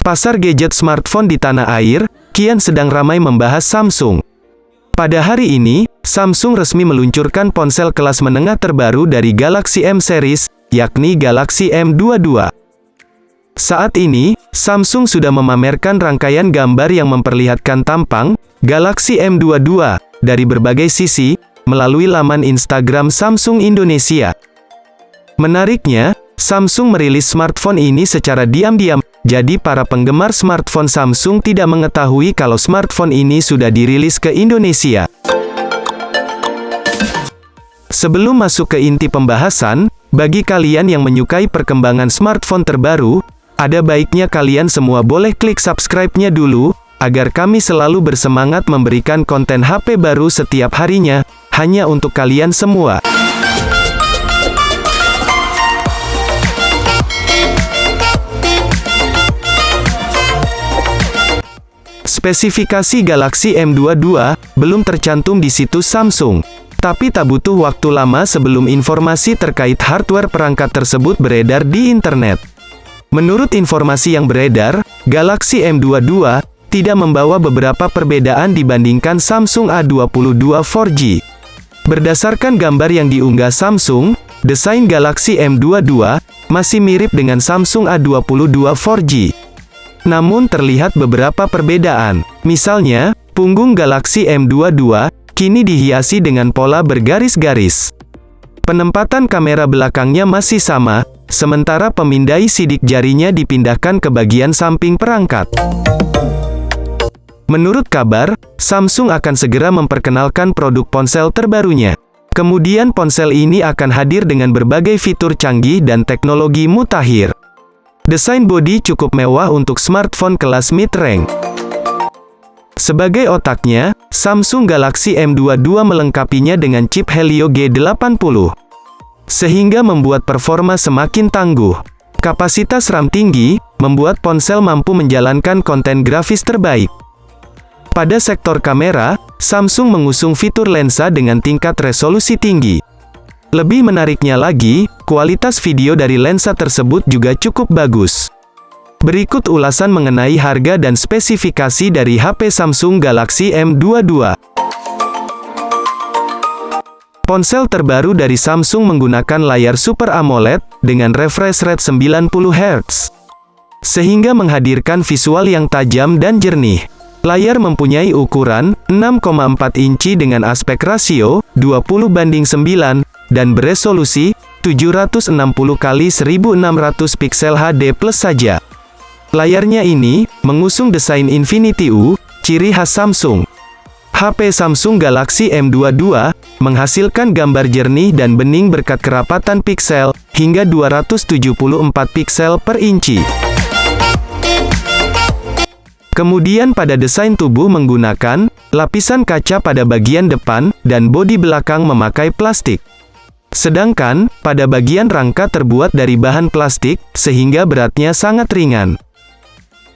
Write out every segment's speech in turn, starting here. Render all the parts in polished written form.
Pasar gadget smartphone di tanah air, kian sedang ramai membahas Samsung. Pada hari ini, Samsung resmi meluncurkan ponsel kelas menengah terbaru dari Galaxy M series, yakni Galaxy M22. Saat ini, Samsung sudah memamerkan rangkaian gambar yang memperlihatkan tampang Galaxy M22 dari berbagai sisi, melalui laman Instagram Samsung Indonesia. Menariknya, Samsung merilis smartphone ini secara diam-diam, jadi para penggemar smartphone Samsung tidak mengetahui kalau smartphone ini sudah dirilis ke Indonesia. Sebelum masuk ke inti pembahasan, bagi kalian yang menyukai perkembangan smartphone terbaru, ada baiknya kalian semua boleh klik subscribe-nya dulu, agar kami selalu bersemangat memberikan konten HP baru setiap harinya, hanya untuk kalian semua. Spesifikasi Galaxy M22 belum tercantum di situs Samsung. Tapi tak butuh waktu lama sebelum informasi terkait hardware perangkat tersebut beredar di internet. Menurut informasi yang beredar, Galaxy M22 tidak membawa beberapa perbedaan dibandingkan Samsung A22 4G. Berdasarkan gambar yang diunggah Samsung, desain Galaxy M22 masih mirip dengan Samsung A22 4G. Namun terlihat beberapa perbedaan. Misalnya, punggung Galaxy M22 kini dihiasi dengan pola bergaris-garis. Penempatan kamera belakangnya masih sama, sementara pemindai sidik jarinya dipindahkan ke bagian samping perangkat. Menurut kabar, Samsung akan segera memperkenalkan produk ponsel terbarunya. Kemudian ponsel ini akan hadir dengan berbagai fitur canggih dan teknologi mutakhir. Desain bodi cukup mewah untuk smartphone kelas mid-range. Sebagai otaknya, Samsung Galaxy M22 melengkapinya dengan chip Helio G80. Sehingga membuat performa semakin tangguh. Kapasitas RAM tinggi, membuat ponsel mampu menjalankan konten grafis terbaik. Pada sektor kamera, Samsung mengusung fitur lensa dengan tingkat resolusi tinggi. Lebih menariknya lagi, kualitas video dari lensa tersebut juga cukup bagus. Berikut ulasan mengenai harga dan spesifikasi dari HP Samsung Galaxy M22. Ponsel terbaru dari Samsung menggunakan layar Super AMOLED dengan refresh rate 90 Hz, sehingga menghadirkan visual yang tajam dan jernih. Layar mempunyai ukuran 6,4 inci dengan aspek rasio 20:9 dan beresolusi 760x1600 piksel HD+ saja. Layarnya ini mengusung desain Infinity U, ciri khas Samsung. HP Samsung Galaxy M22 menghasilkan gambar jernih dan bening berkat kerapatan piksel hingga 274 piksel per inci. Kemudian pada desain tubuh menggunakan lapisan kaca pada bagian depan dan bodi belakang memakai plastik. Sedangkan pada bagian rangka terbuat dari bahan plastik sehingga beratnya sangat ringan.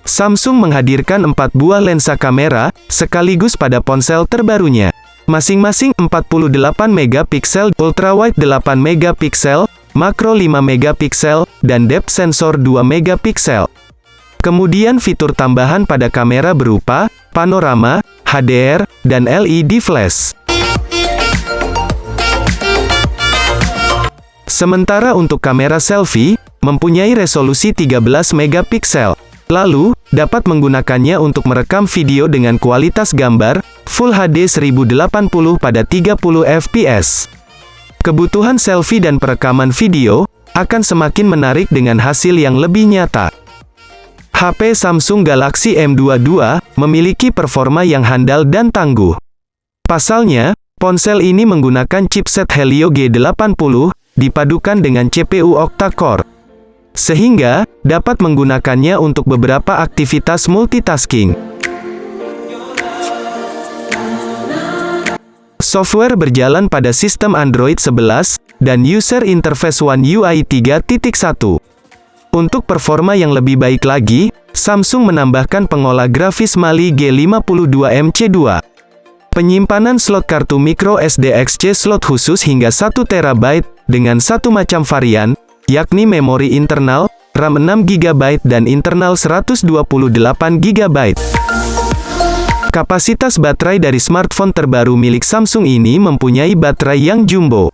Samsung menghadirkan 4 buah lensa kamera sekaligus pada ponsel terbarunya. Masing-masing 48 megapiksel, ultrawide 8 megapiksel, makro 5 megapiksel, dan depth sensor 2 megapiksel. Kemudian fitur tambahan pada kamera berupa panorama, HDR, dan LED flash. Sementara untuk kamera selfie, mempunyai resolusi 13 megapiksel. Lalu, dapat menggunakannya untuk merekam video dengan kualitas gambar Full HD 1080 pada 30 fps. Kebutuhan selfie dan perekaman video akan semakin menarik dengan hasil yang lebih nyata. HP Samsung Galaxy M22 memiliki performa yang handal dan tangguh. Pasalnya, ponsel ini menggunakan chipset Helio G80 dipadukan dengan CPU octa-core, sehingga dapat menggunakannya untuk beberapa aktivitas multitasking. Software berjalan pada sistem Android 11 dan user interface One UI 3.1. Untuk performa yang lebih baik lagi, Samsung menambahkan pengolah grafis Mali G52MC2. Penyimpanan slot kartu micro SD XC slot khusus hingga 1 TB dengan satu macam varian, yakni memori internal, RAM 6GB dan internal 128GB. Kapasitas baterai dari smartphone terbaru milik Samsung ini mempunyai baterai yang jumbo.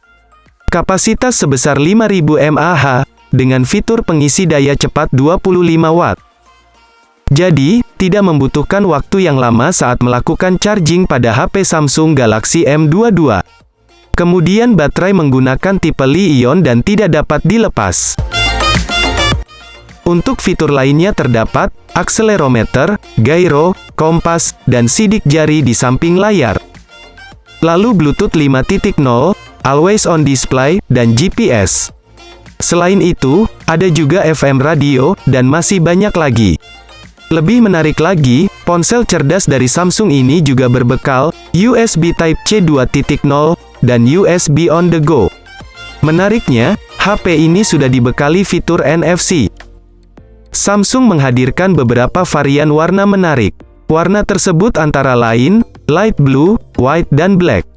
Kapasitas sebesar 5000 mAh, dengan fitur pengisi daya cepat 25 Watt. Jadi, tidak membutuhkan waktu yang lama saat melakukan charging pada HP Samsung Galaxy M22. Kemudian baterai menggunakan tipe Li-ion dan tidak dapat dilepas. Untuk fitur lainnya terdapat akselerometer, gyro, kompas, dan sidik jari di samping layar. Lalu Bluetooth 5.0, Always On Display, dan GPS. Selain itu, ada juga FM radio, dan masih banyak lagi. Lebih menarik lagi, ponsel cerdas dari Samsung ini juga berbekal USB Type-C 2.0 dan USB On The Go. Menariknya, HP ini sudah dibekali fitur NFC. Samsung menghadirkan beberapa varian warna menarik. Warna tersebut antara lain light blue, white, dan black.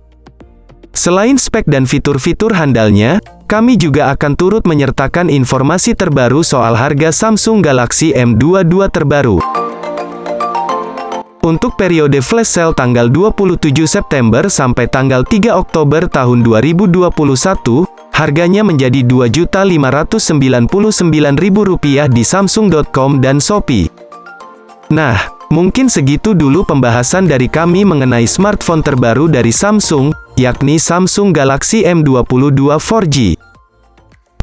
Selain spek dan fitur-fitur handalnya, kami juga akan turut menyertakan informasi terbaru soal harga Samsung Galaxy M22 terbaru. Untuk periode flash sale tanggal 27 September sampai tanggal 3 Oktober tahun 2021, harganya menjadi Rp2.599.000 di Samsung.com dan Shopee. Nah, mungkin segitu dulu pembahasan dari kami mengenai smartphone terbaru dari Samsung, yakni Samsung Galaxy M22 4G.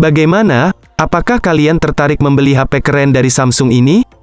Bagaimana? Apakah kalian tertarik membeli HP keren dari Samsung ini?